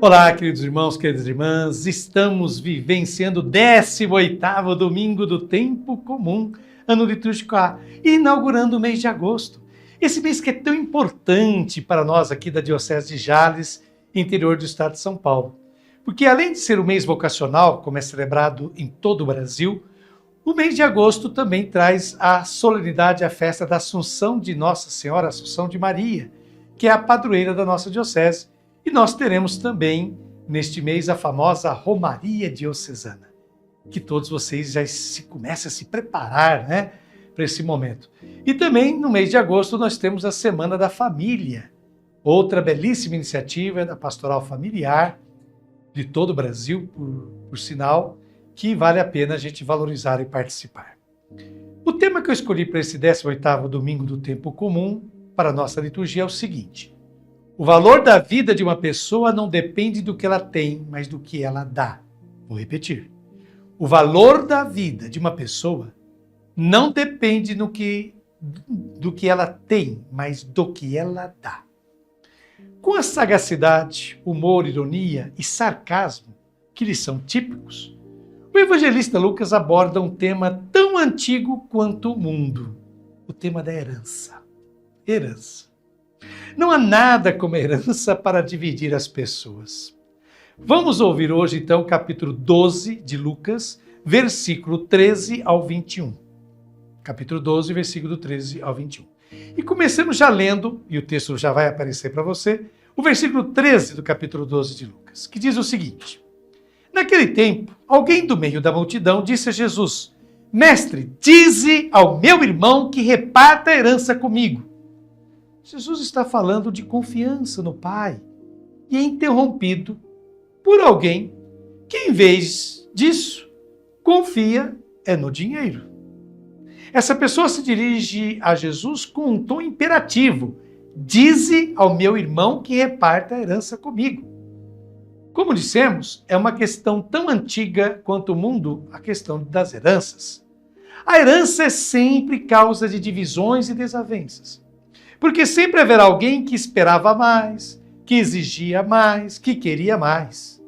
Olá, queridos irmãos, queridas irmãs, estamos vivenciando o 18º domingo do tempo comum, ano litúrgico A, inaugurando o mês de agosto. Esse mês que é tão importante para nós aqui da Diocese de Jales, interior do estado de São Paulo. Porque além de ser o mês vocacional, como é celebrado em todo o Brasil, o mês de agosto também traz a solenidade, a festa da Assunção de Nossa Senhora, Assunção de Maria, que é a padroeira da nossa diocese. E nós teremos também, neste mês, a famosa Romaria Diocesana, que todos vocês já comecem a se preparar, para esse momento. E também, no mês de agosto, nós temos a Semana da Família, outra belíssima iniciativa da Pastoral Familiar de todo o Brasil, por sinal, que vale a pena a gente valorizar e participar. O tema que eu escolhi para esse 18º domingo do tempo comum, para a nossa liturgia, é o seguinte: o valor da vida de uma pessoa não depende do que ela tem, mas do que ela dá. Vou repetir. O valor da vida de uma pessoa não depende do que ela tem, mas do que ela dá. Com a sagacidade, humor, ironia e sarcasmo que lhes são típicos, o evangelista Lucas aborda um tema tão antigo quanto o mundo, o tema da herança. Herança. Não há nada como herança para dividir as pessoas. Vamos ouvir hoje, então, o capítulo 12 de Lucas, versículo 13 ao 21. Capítulo 12, versículo 13 ao 21. E começamos já lendo, e o texto já vai aparecer para você, o versículo 13 do capítulo 12 de Lucas, que diz o seguinte: naquele tempo, alguém do meio da multidão disse a Jesus: Mestre, dize ao meu irmão que reparta a herança comigo. Jesus está falando de confiança no Pai e é interrompido por alguém que, em vez disso, confia no dinheiro. Essa pessoa se dirige a Jesus com um tom imperativo: dize ao meu irmão que reparta a herança comigo. Como dissemos, é uma questão tão antiga quanto o mundo, a questão das heranças. A herança é sempre causa de divisões e desavenças. Porque sempre haverá alguém que esperava mais, que exigia mais, que queria mais.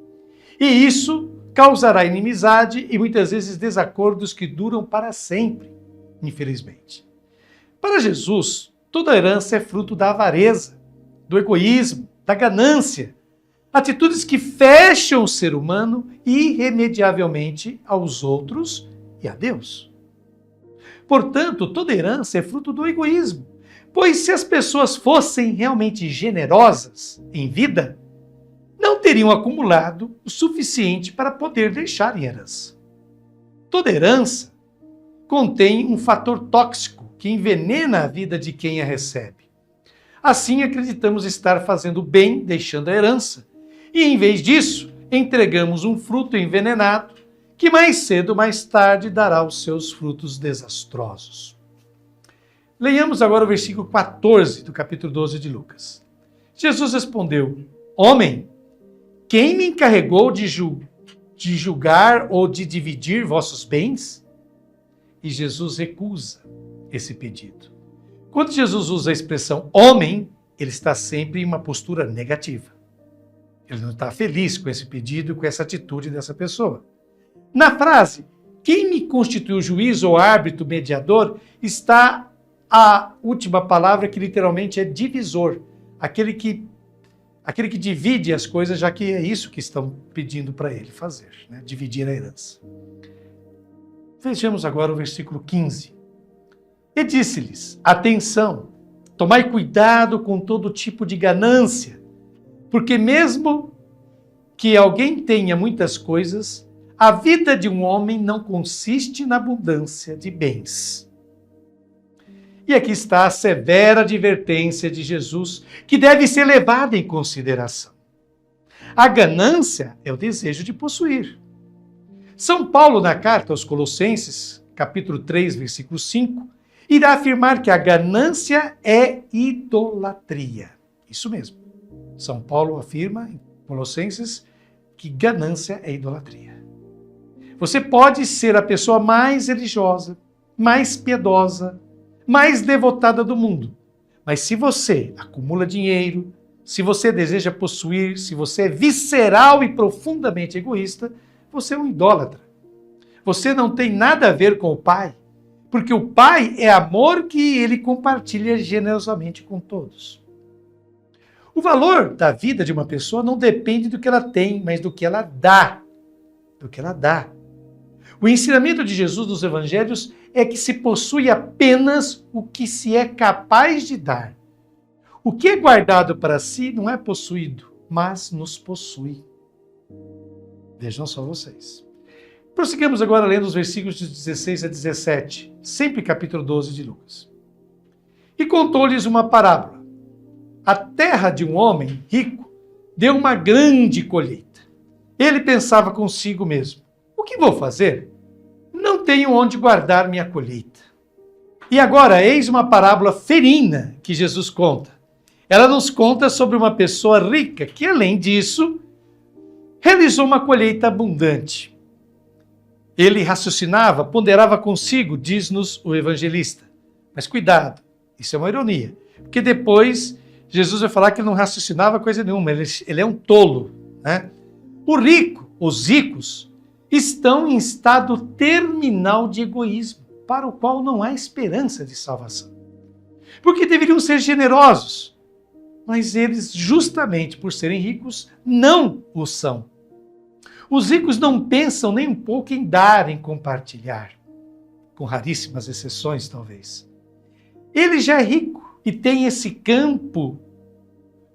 E isso causará inimizade e muitas vezes desacordos que duram para sempre, infelizmente. Para Jesus, toda herança é fruto da avareza, do egoísmo, da ganância, atitudes que fecham o ser humano irremediavelmente aos outros e a Deus. Portanto, toda herança é fruto do egoísmo. Pois se as pessoas fossem realmente generosas em vida, não teriam acumulado o suficiente para poder deixar em herança. Toda herança contém um fator tóxico que envenena a vida de quem a recebe. Assim, acreditamos estar fazendo bem deixando a herança, e em vez disso, entregamos um fruto envenenado que mais cedo ou mais tarde dará os seus frutos desastrosos. Leiamos agora o versículo 14 do capítulo 12 de Lucas. Jesus respondeu: Homem, quem me encarregou de julgar ou de dividir vossos bens? E Jesus recusa esse pedido. Quando Jesus usa a expressão homem, ele está sempre em uma postura negativa. Ele não está feliz com esse pedido, com essa atitude dessa pessoa. Na frase, quem me constituiu juiz ou árbitro mediador, está a última palavra, que literalmente é divisor, aquele que divide as coisas, já que é isso que estão pedindo para ele fazer, dividir a herança. Vejamos agora o versículo 15. E disse-lhes: atenção, tomai cuidado com todo tipo de ganância, porque mesmo que alguém tenha muitas coisas, a vida de um homem não consiste na abundância de bens. E aqui está a severa advertência de Jesus, que deve ser levada em consideração. A ganância é o desejo de possuir. São Paulo, na carta aos Colossenses, capítulo 3, versículo 5, irá afirmar que a ganância é idolatria. Isso mesmo. São Paulo afirma em Colossenses que ganância é idolatria. Você pode ser a pessoa mais religiosa, mais piedosa, mais devotada do mundo. Mas se você acumula dinheiro, se você deseja possuir, se você é visceral e profundamente egoísta, você é um idólatra. Você não tem nada a ver com o Pai, porque o Pai é amor que ele compartilha generosamente com todos. O valor da vida de uma pessoa não depende do que ela tem, mas do que ela dá. Do que ela dá. O ensinamento de Jesus nos evangelhos é que se possui apenas o que se é capaz de dar. O que é guardado para si não é possuído, mas nos possui. Vejam só vocês. Prossigamos agora lendo os versículos de 16 a 17, sempre capítulo 12 de Lucas. E contou-lhes uma parábola. A terra de um homem rico deu uma grande colheita. Ele pensava consigo mesmo: o que vou fazer? Não tenho onde guardar minha colheita. E agora, eis uma parábola ferina que Jesus conta. Ela nos conta sobre uma pessoa rica que, além disso, realizou uma colheita abundante. Ele raciocinava, ponderava consigo, diz-nos o evangelista. Mas cuidado, isso é uma ironia, porque depois Jesus vai falar que ele não raciocinava coisa nenhuma, ele é um tolo, né? O rico, os ricos, estão em estado terminal de egoísmo, para o qual não há esperança de salvação. Porque deveriam ser generosos, mas eles, justamente por serem ricos, não o são. Os ricos não pensam nem um pouco em dar, em compartilhar, com raríssimas exceções, talvez. Ele já é rico e tem esse campo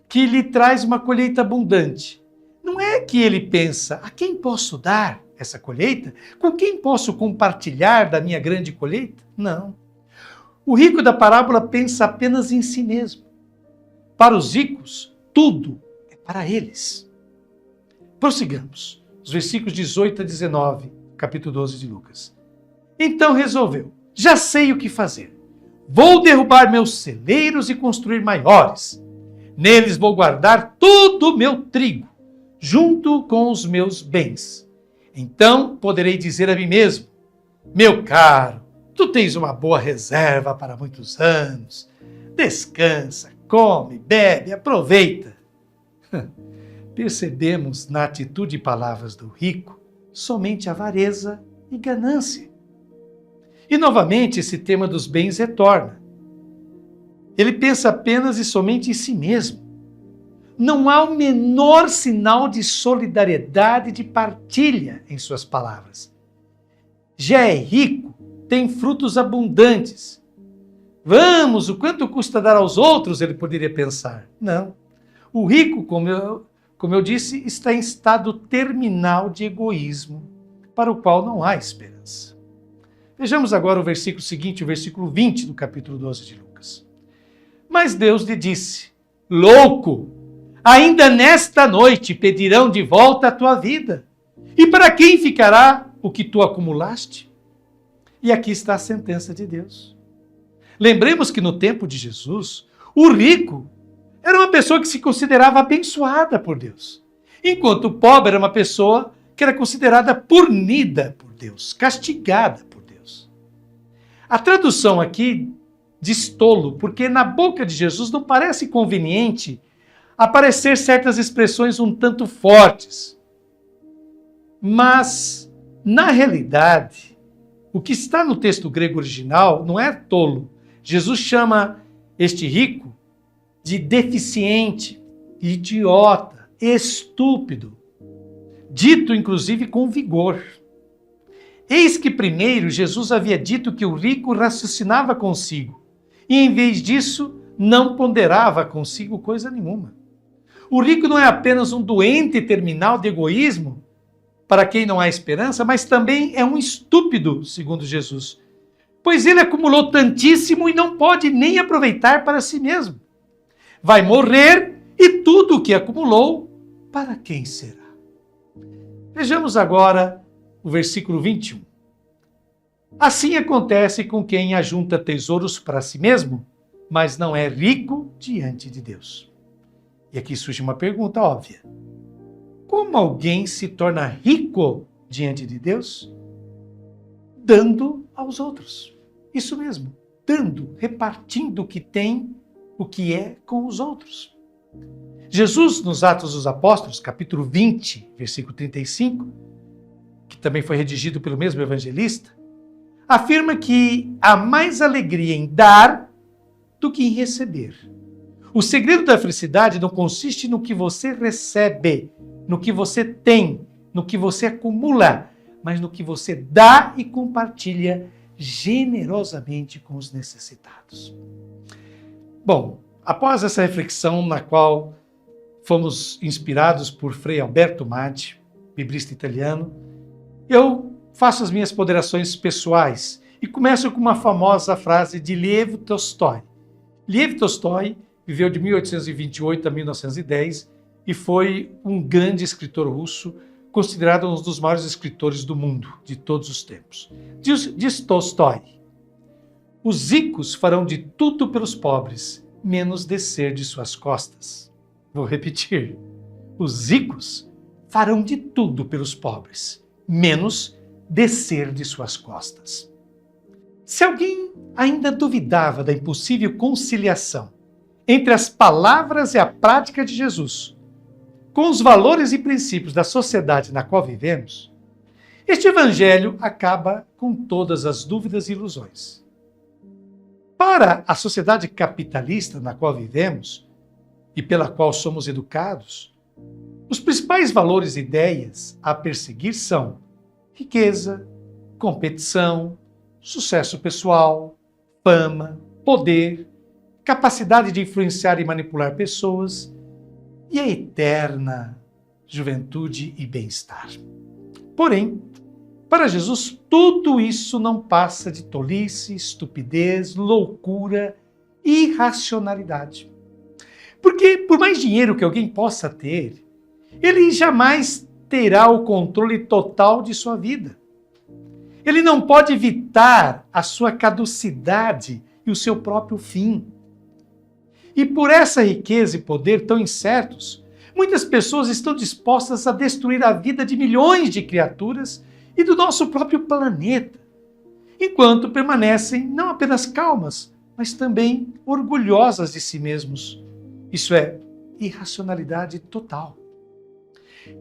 que lhe traz uma colheita abundante. Não é que ele pensa: a quem posso dar essa colheita? Com quem posso compartilhar da minha grande colheita? Não. O rico da parábola pensa apenas em si mesmo. Para os ricos, tudo é para eles. Prossigamos. Os versículos 18 a 19, capítulo 12 de Lucas. Então resolveu: já sei o que fazer. Vou derrubar meus celeiros e construir maiores. Neles vou guardar todo o meu trigo, junto com os meus bens. Então poderei dizer a mim mesmo: meu caro, tu tens uma boa reserva para muitos anos. Descansa, come, bebe, aproveita. Percebemos na atitude e palavras do rico somente avareza e ganância. E novamente esse tema dos bens retorna. Ele pensa apenas e somente em si mesmo. Não há o menor sinal de solidariedade e de partilha em suas palavras. Já é rico, tem frutos abundantes. Vamos, o quanto custa dar aos outros, ele poderia pensar. Não. O rico, como eu disse, está em estado terminal de egoísmo, para o qual não há esperança. Vejamos agora o versículo seguinte, o versículo 20 do capítulo 12 de Lucas. Mas Deus lhe disse: louco, ainda nesta noite pedirão de volta a tua vida. E para quem ficará o que tu acumulaste? E aqui está a sentença de Deus. Lembremos que no tempo de Jesus, o rico era uma pessoa que se considerava abençoada por Deus, enquanto o pobre era uma pessoa que era considerada punida por Deus, castigada por Deus. A tradução aqui diz tolo, porque na boca de Jesus não parece conveniente aparecer certas expressões um tanto fortes. Mas, na realidade, o que está no texto grego original não é tolo. Jesus chama este rico de deficiente, idiota, estúpido, dito inclusive com vigor. Eis que primeiro Jesus havia dito que o rico raciocinava consigo, e em vez disso não ponderava consigo coisa nenhuma. O rico não é apenas um doente terminal de egoísmo, para quem não há esperança, mas também é um estúpido, segundo Jesus, pois ele acumulou tantíssimo e não pode nem aproveitar para si mesmo. Vai morrer e tudo o que acumulou, para quem será? Vejamos agora o versículo 21. Assim acontece com quem ajunta tesouros para si mesmo, mas não é rico diante de Deus. E aqui surge uma pergunta óbvia. Como alguém se torna rico diante de Deus? Dando aos outros. Isso mesmo, dando, repartindo o que tem, o que é com os outros. Jesus, nos Atos dos Apóstolos, capítulo 20, versículo 35, que também foi redigido pelo mesmo evangelista, afirma que há mais alegria em dar do que em receber. O segredo da felicidade não consiste no que você recebe, no que você tem, no que você acumula, mas no que você dá e compartilha generosamente com os necessitados. Bom, após essa reflexão na qual fomos inspirados por Frei Alberto Maggi, biblista italiano, eu faço as minhas ponderações pessoais e começo com uma famosa frase de Lev Tolstói. Lev Tolstói viveu de 1828 a 1910 e foi um grande escritor russo, considerado um dos maiores escritores do mundo, de todos os tempos. Diz Tolstói: os ricos farão de tudo pelos pobres, menos descer de suas costas. Vou repetir. Os ricos farão de tudo pelos pobres, menos descer de suas costas. Se alguém ainda duvidava da impossível conciliação entre as palavras e a prática de Jesus com os valores e princípios da sociedade na qual vivemos, este evangelho acaba com todas as dúvidas e ilusões. Para a sociedade capitalista na qual vivemos e pela qual somos educados, os principais valores e ideias a perseguir são riqueza, competição, sucesso pessoal, fama, poder, capacidade de influenciar e manipular pessoas e a eterna juventude e bem-estar. Porém, para Jesus, tudo isso não passa de tolice, estupidez, loucura e irracionalidade. Porque, por mais dinheiro que alguém possa ter, ele jamais terá o controle total de sua vida. Ele não pode evitar a sua caducidade e o seu próprio fim. E por essa riqueza e poder tão incertos, muitas pessoas estão dispostas a destruir a vida de milhões de criaturas e do nosso próprio planeta, enquanto permanecem não apenas calmas, mas também orgulhosas de si mesmos. Isso é irracionalidade total.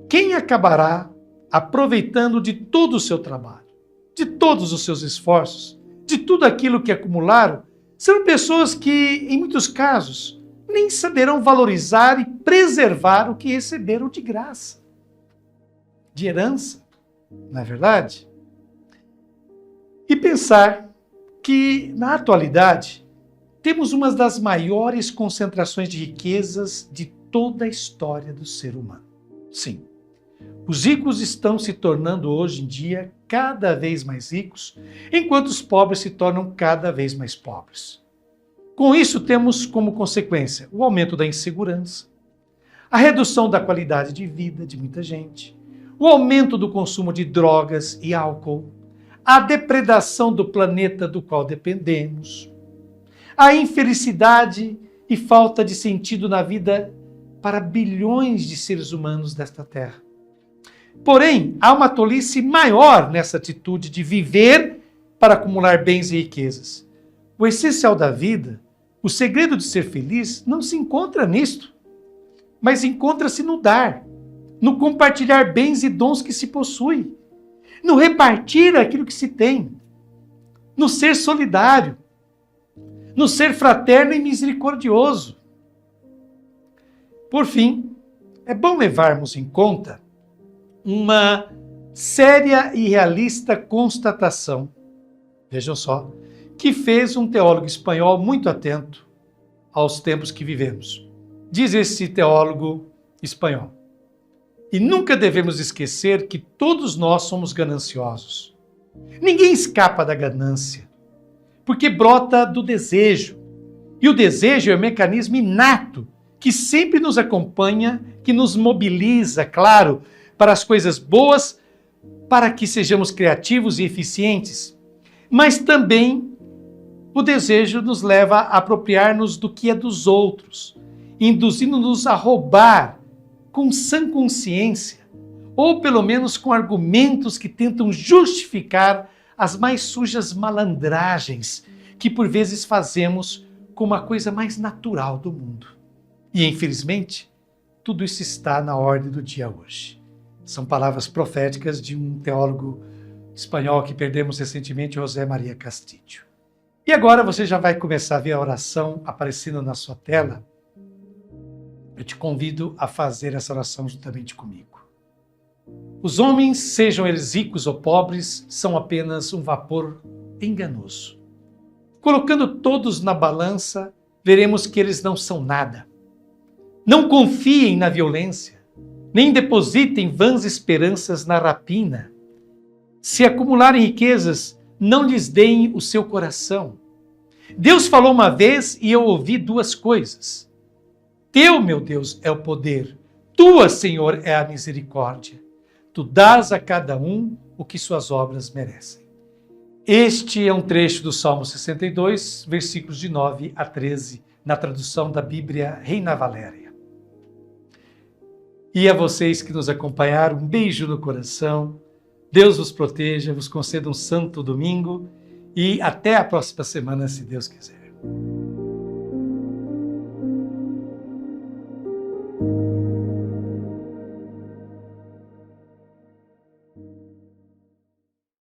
Quem acabará aproveitando de todo o seu trabalho, de todos os seus esforços, de tudo aquilo que acumularam, são pessoas que, em muitos casos, nem saberão valorizar e preservar o que receberam de graça, de herança, não é verdade? E pensar que, na atualidade, temos uma das maiores concentrações de riquezas de toda a história do ser humano. Sim, os ricos estão se tornando hoje em dia cada vez mais ricos, enquanto os pobres se tornam cada vez mais pobres. Com isso, temos como consequência o aumento da insegurança, a redução da qualidade de vida de muita gente, o aumento do consumo de drogas e álcool, a depredação do planeta do qual dependemos, a infelicidade e falta de sentido na vida para bilhões de seres humanos desta terra. Porém, há uma tolice maior nessa atitude de viver para acumular bens e riquezas. O essencial da vida, o segredo de ser feliz, não se encontra nisto, mas encontra-se no dar, no compartilhar bens e dons que se possui, no repartir aquilo que se tem, no ser solidário, no ser fraterno e misericordioso. Por fim, é bom levarmos em conta uma séria e realista constatação, vejam só, que fez um teólogo espanhol muito atento aos tempos que vivemos. Diz esse teólogo espanhol: e nunca devemos esquecer que todos nós somos gananciosos. Ninguém escapa da ganância, porque brota do desejo. E o desejo é um mecanismo inato que sempre nos acompanha, que nos mobiliza, claro, para as coisas boas, para que sejamos criativos e eficientes. Mas também o desejo nos leva a apropriar-nos do que é dos outros, induzindo-nos a roubar com sã consciência, ou pelo menos com argumentos que tentam justificar as mais sujas malandragens que por vezes fazemos como a coisa mais natural do mundo. E, infelizmente, tudo isso está na ordem do dia hoje. São palavras proféticas de um teólogo espanhol que perdemos recentemente, José Maria Castillo. E agora você já vai começar a ver a oração aparecendo na sua tela. Eu te convido a fazer essa oração juntamente comigo. Os homens, sejam eles ricos ou pobres, são apenas um vapor enganoso. Colocando todos na balança, veremos que eles não são nada. Não confiem na violência, nem depositem vãs esperanças na rapina. Se acumularem riquezas, não lhes deem o seu coração. Deus falou uma vez e eu ouvi duas coisas. Teu, meu Deus, é o poder. Tua, Senhor, é a misericórdia. Tu dás a cada um o que suas obras merecem. Este é um trecho do Salmo 62, versículos de 9 a 13, na tradução da Bíblia Reina Valéria. E a vocês que nos acompanharam, um beijo no coração. Deus vos proteja, vos conceda um santo domingo e até a próxima semana, se Deus quiser.